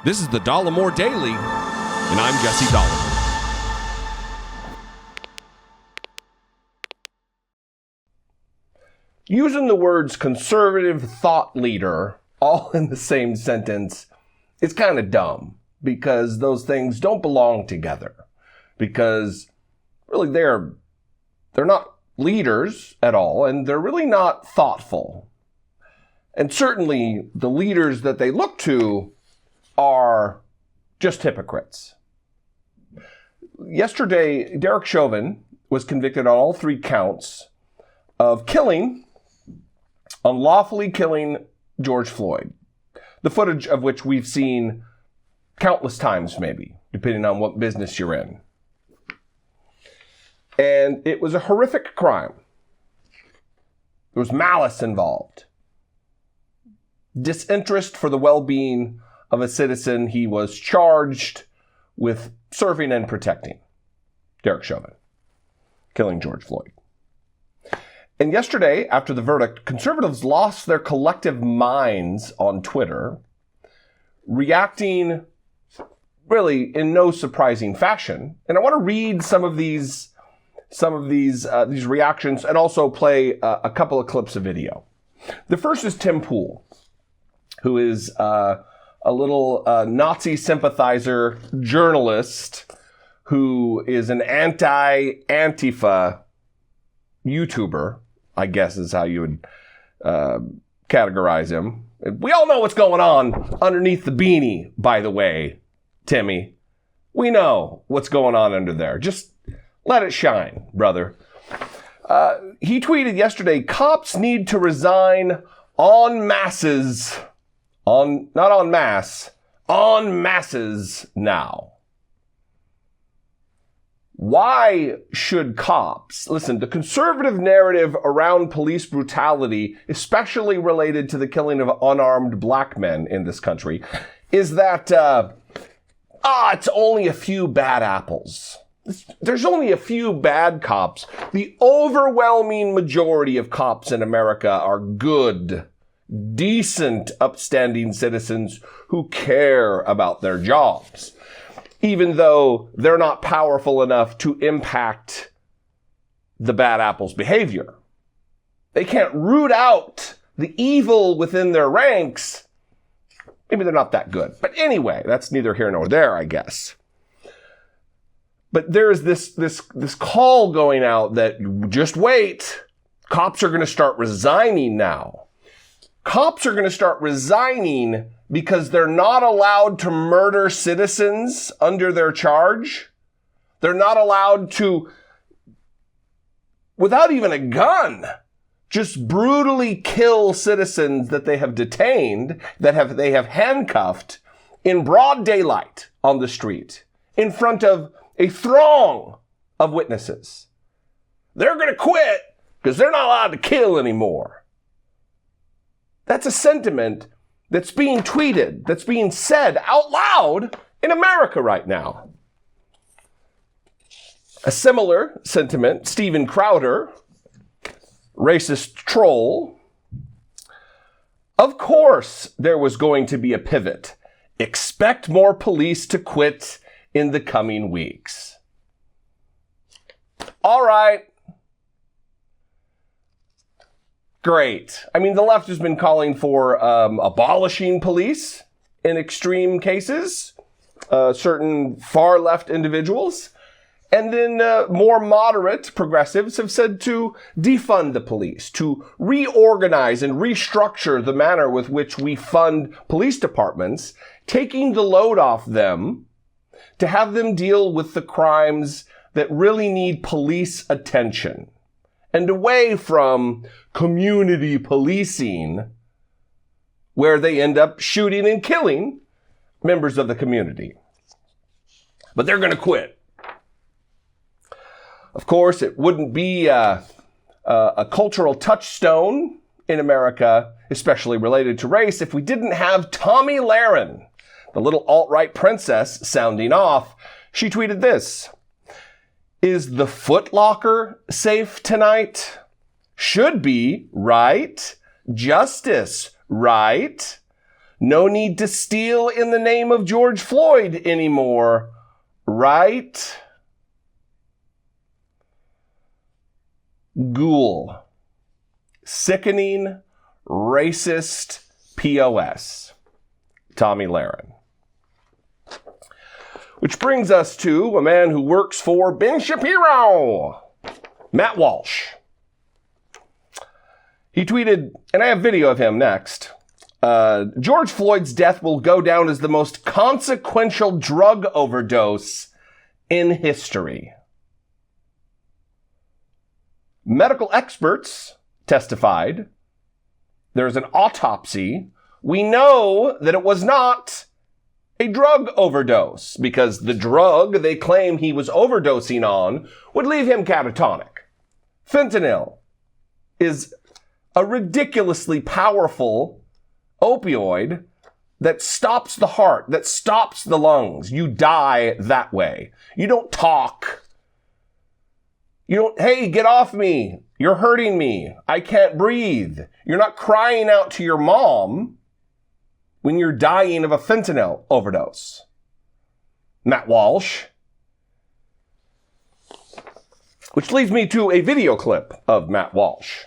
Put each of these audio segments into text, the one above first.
This is the Dollemore Daily, and I'm Jesse Dollemore. Using the words conservative thought leader all in the same sentence is kind of dumb because those things don't belong together. Because really they're not leaders at all, and they're really not thoughtful. And certainly the leaders that they look to are just hypocrites. Yesterday, Derek Chauvin was convicted on all 3 counts of unlawfully killing George Floyd. The footage of which we've seen countless times, maybe, depending on what business you're in. And it was a horrific crime. There was malice involved. Disinterest for the well-being of a citizen he was charged with serving and protecting. Derek Chauvin, killing George Floyd. And yesterday, after the verdict, conservatives lost their collective minds on Twitter, reacting really in no surprising fashion. And I want to read some of these reactions and also play a couple of clips of video. The first is Tim Pool, who is a little Nazi sympathizer journalist who is an anti-Antifa YouTuber, I guess is how you would categorize him. We all know what's going on underneath the beanie, by the way, Timmy. We know what's going on under there. Just let it shine, brother. He tweeted yesterday, cops need to resign en masses. Not en masse, en masses now. Why should cops, listen, the conservative narrative around police brutality, especially related to the killing of unarmed black men in this country, is that, it's only a few bad apples. There's only a few bad cops. The overwhelming majority of cops in America are good, decent, upstanding citizens who care about their jobs, even though they're not powerful enough to impact the bad apple's behavior. They can't root out the evil within their ranks. Maybe they're not that good. But anyway, that's neither here nor there, I guess. But there's this call going out that just wait, cops are going to start resigning now. Cops are going to start resigning because they're not allowed to murder citizens under their charge. They're not allowed to, without even a gun, just brutally kill citizens that they have detained, they have handcuffed in broad daylight on the street in front of a throng of witnesses. They're going to quit because they're not allowed to kill anymore. That's a sentiment that's being tweeted, that's being said out loud in America right now. A similar sentiment, Steven Crowder, racist troll. Of course there was going to be a pivot. Expect more police to quit in the coming weeks. All right. Great. I mean, the left has been calling for abolishing police in extreme cases, certain far left individuals. And then more moderate progressives have said to defund the police, to reorganize and restructure the manner with which we fund police departments, taking the load off them to have them deal with the crimes that really need police attention, and away from community policing, where they end up shooting and killing members of the community. But they're going to quit. Of course, it wouldn't be a cultural touchstone in America, especially related to race, if we didn't have Tomi Lahren, the little alt-right princess, sounding off. She tweeted this: "Is the Foot Locker safe tonight? Should be, right? Justice, right? No need to steal in the name of George Floyd anymore, right? Ghoul. Sickening, racist POS. Tomi Lahren. Which brings us to a man who works for Ben Shapiro, Matt Walsh. He tweeted, and I have video of him next, George Floyd's death will go down as the most consequential drug overdose in history. Medical experts testified. There's an autopsy. We know that it was not a drug overdose because the drug they claim he was overdosing on would leave him catatonic. Fentanyl is a ridiculously powerful opioid that stops the heart, that stops the lungs. You die that way. You don't talk. You don't, hey, get off me. You're hurting me. I can't breathe. You're not crying out to your mom when you're dying of a fentanyl overdose. Matt Walsh. Which leads me to a video clip of Matt Walsh.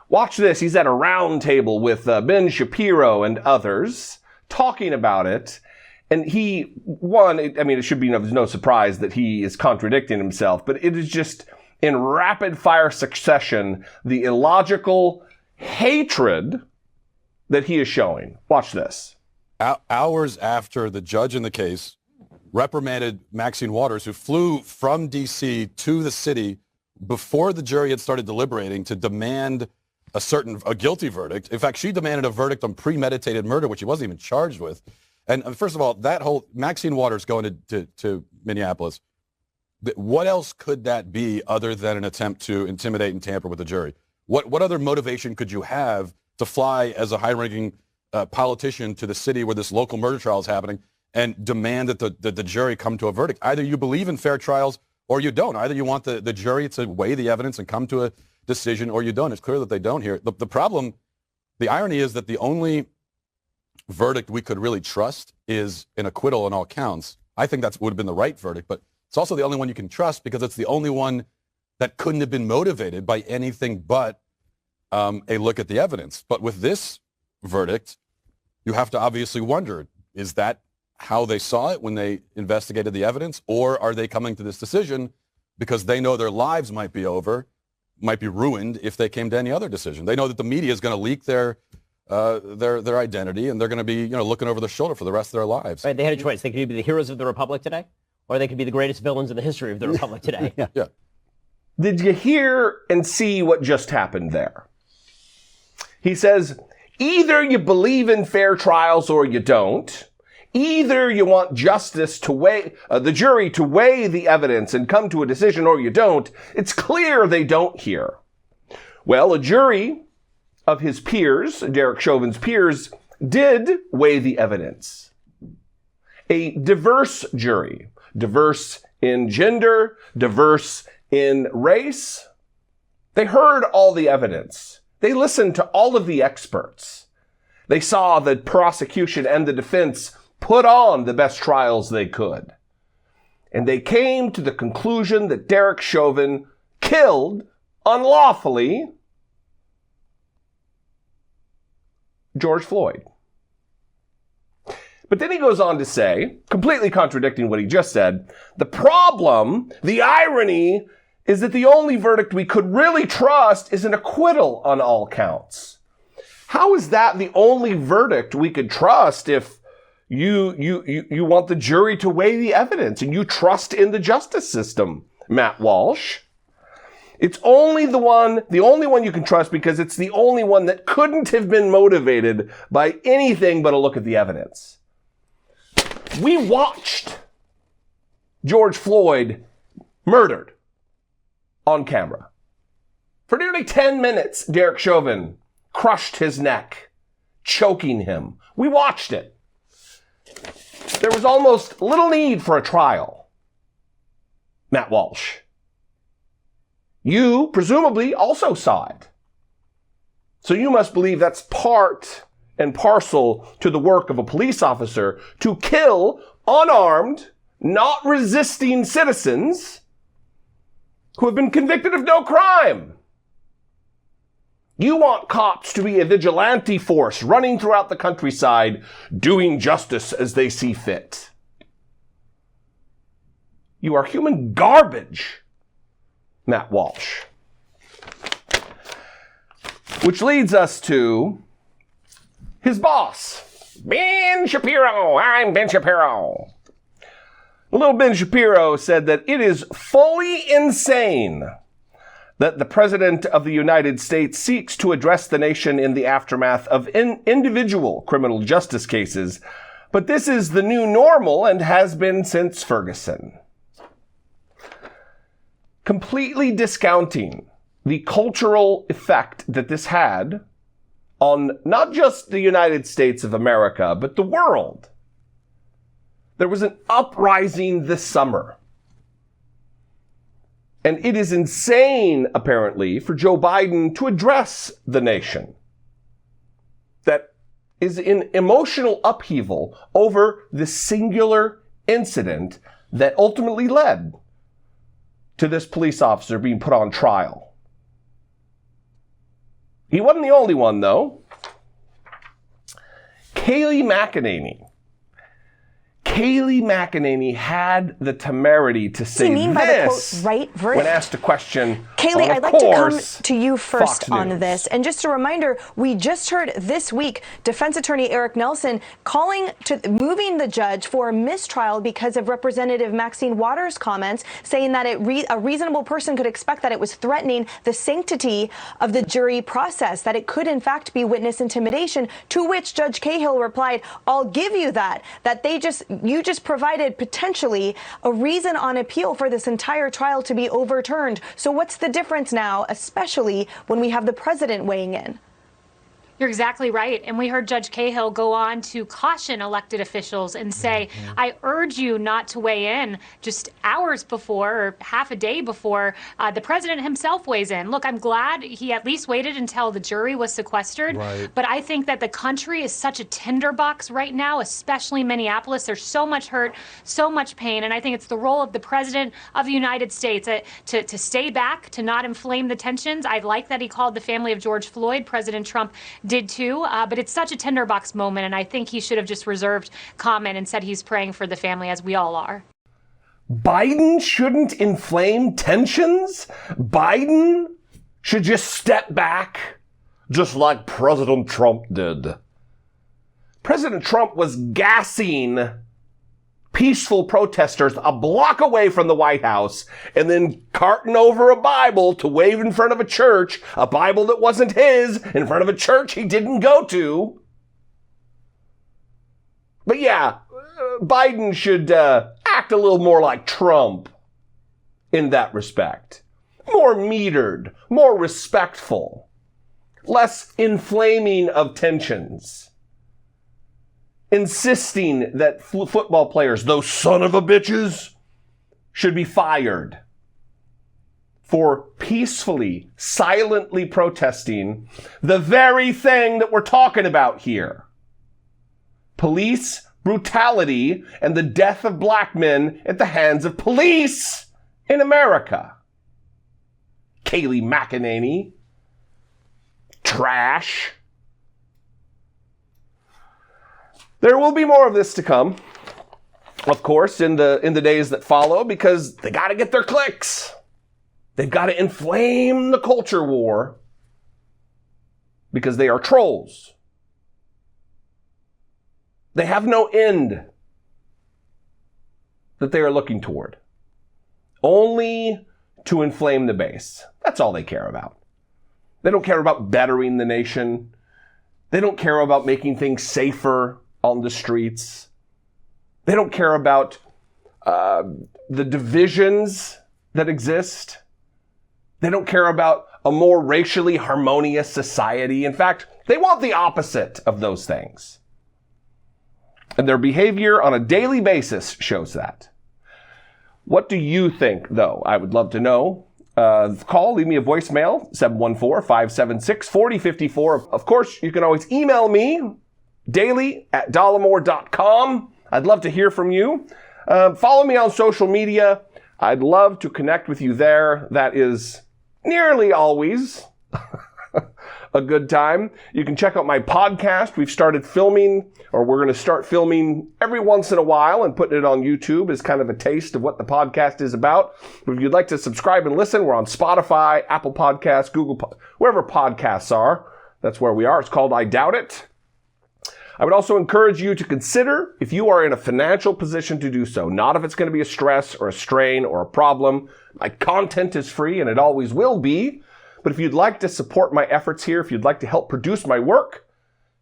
Watch this. He's at a round table with Ben Shapiro and others talking about it. And it should be no surprise that he is contradicting himself, but it is just in rapid fire succession, the illogical hatred that he is showing. Watch this. Hours after the judge in the case reprimanded Maxine Waters, who flew from D.C. to the city before the jury had started deliberating to demand a guilty verdict. In fact, she demanded a verdict on premeditated murder, which he wasn't even charged with. And first of all, that whole Maxine Waters going to Minneapolis, what else could that be other than an attempt to intimidate and tamper with the jury? What other motivation could you have to fly as a high-ranking politician to the city where this local murder trial is happening and demand that the jury come to a verdict? Either you believe in fair trials or you don't. Either you want the jury to weigh the evidence and come to a decision or you don't. It's clear that they don't here. The problem, the irony is that the only verdict we could really trust is an acquittal on all counts. I think that would have been the right verdict, but it's also the only one you can trust because it's the only one that couldn't have been motivated by anything but a look at the evidence. But with this verdict, you have to obviously wonder, is that how they saw it when they investigated the evidence? Or are they coming to this decision because they know their lives might be over, might be ruined if they came to any other decision? They know that the media is going to leak their identity, and they're going to be looking over their shoulder for the rest of their lives. Right, they had a choice. They could be the heroes of the Republic today, or they could be the greatest villains in the history of the Republic today. Yeah. Did you hear and see what just happened there? He says, either you believe in fair trials or you don't. Either you want justice to weigh, the jury to weigh the evidence and come to a decision or you don't. It's clear they don't here. Well, a jury of his peers, Derek Chauvin's peers, did weigh the evidence. A diverse jury, diverse in gender, diverse in race. They heard all the evidence. They listened to all of the experts. They saw the prosecution and the defense put on the best trials they could. And they came to the conclusion that Derek Chauvin killed unlawfully George Floyd. But then he goes on to say, completely contradicting what he just said, the problem, the irony, is that the only verdict we could really trust is an acquittal on all counts. How is that the only verdict we could trust if you want the jury to weigh the evidence and you trust in the justice system, Matt Walsh? It's only the only one you can trust because it's the only one that couldn't have been motivated by anything but a look at the evidence. We watched George Floyd murdered on camera. For nearly 10 minutes, Derek Chauvin crushed his neck, choking him. We watched it. There was almost little need for a trial. Matt Walsh. You presumably also saw it. So you must believe that's part and parcel to the work of a police officer to kill unarmed, not resisting citizens who have been convicted of no crime. You want cops to be a vigilante force running throughout the countryside, doing justice as they see fit. You are human garbage, Matt Walsh. Which leads us to his boss, Ben Shapiro. I'm Ben Shapiro. Little Ben Shapiro said that it is fully insane that the President of the United States seeks to address the nation in the aftermath of individual criminal justice cases, but this is the new normal and has been since Ferguson. Completely discounting the cultural effect that this had on not just the United States of America, but the world. There was an uprising this summer. And it is insane, apparently, for Joe Biden to address the nation that is in emotional upheaval over this singular incident that ultimately led to this police officer being put on trial. He wasn't the only one, though. Kayleigh McEnany. Kayleigh McEnany had the temerity to say this when asked a question. Kayleigh, I'd like to come to you first on this. And just a reminder, we just heard this week defense attorney Eric Nelson calling to moving the judge for a mistrial because of Representative Maxine Waters' comments, saying that a reasonable person could expect that it was threatening the sanctity of the jury process, that it could in fact be witness intimidation, to which Judge Cahill replied, I'll give you that you just provided potentially a reason on appeal for this entire trial to be overturned. So what's the difference now, especially when we have the president weighing in? You're exactly right. And we heard Judge Cahill go on to caution elected officials and say, I urge you not to weigh in just hours before or half a day before the president himself weighs in. Look, I'm glad he at least waited until the jury was sequestered. Right. But I think that the country is such a tinderbox right now, especially Minneapolis. There's so much hurt, so much pain. And I think it's the role of the president of the United States to stay back, to not inflame the tensions. I like that he called the family of George Floyd. President Trump did too, but it's such a tinderbox moment, and I think he should have just reserved comment and said he's praying for the family, as we all are. Biden shouldn't inflame tensions? Biden should just step back, just like President Trump did. President Trump was gassing peaceful protesters a block away from the White House and then carting over a Bible to wave in front of a church, a Bible that wasn't his, in front of a church he didn't go to. But yeah, Biden should act a little more like Trump in that respect. More metered, more respectful, less inflaming of tensions. Insisting that football players, those son of a bitches, should be fired for peacefully, silently protesting the very thing that we're talking about here. Police brutality and the death of black men at the hands of police in America. Kayleigh McEnany. Trash. There will be more of this to come, of course, in the days that follow, because they got to get their clicks. They've got to inflame the culture war because they are trolls. They have no end that they are looking toward. Only to inflame the base. That's all they care about. They don't care about bettering the nation. They don't care about making things safer on the streets. They don't care about the divisions that exist. They don't care about a more racially harmonious society. In fact, they want the opposite of those things. And their behavior on a daily basis shows that. What do you think, though? I would love to know. Call, leave me a voicemail, 714-576-4054. Of course, you can always email me daily@dollemore.com. I'd love to hear from you. Follow me on social media. I'd love to connect with you there. That is nearly always a good time. You can check out my podcast. We've started filming, or we're going to start filming every once in a while and putting it on YouTube as kind of a taste of what the podcast is about. But if you'd like to subscribe and listen, we're on Spotify, Apple Podcasts, wherever podcasts are. That's where we are. It's called I Doubt It. I would also encourage you to consider if you are in a financial position to do so. Not if it's going to be a stress or a strain or a problem. My content is free, and it always will be. But if you'd like to support my efforts here, if you'd like to help produce my work,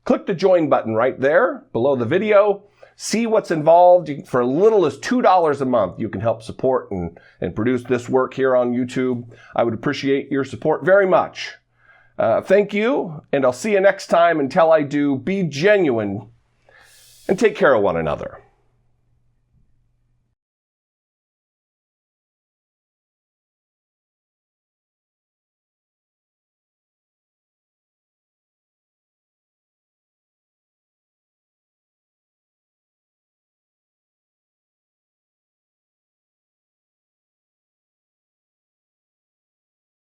click the join button right there below the video. See what's involved. For as little as $2 a month, you can help support and produce this work here on YouTube. I would appreciate your support very much. Thank you, and I'll see you next time. Until I do, be genuine and take care of one another.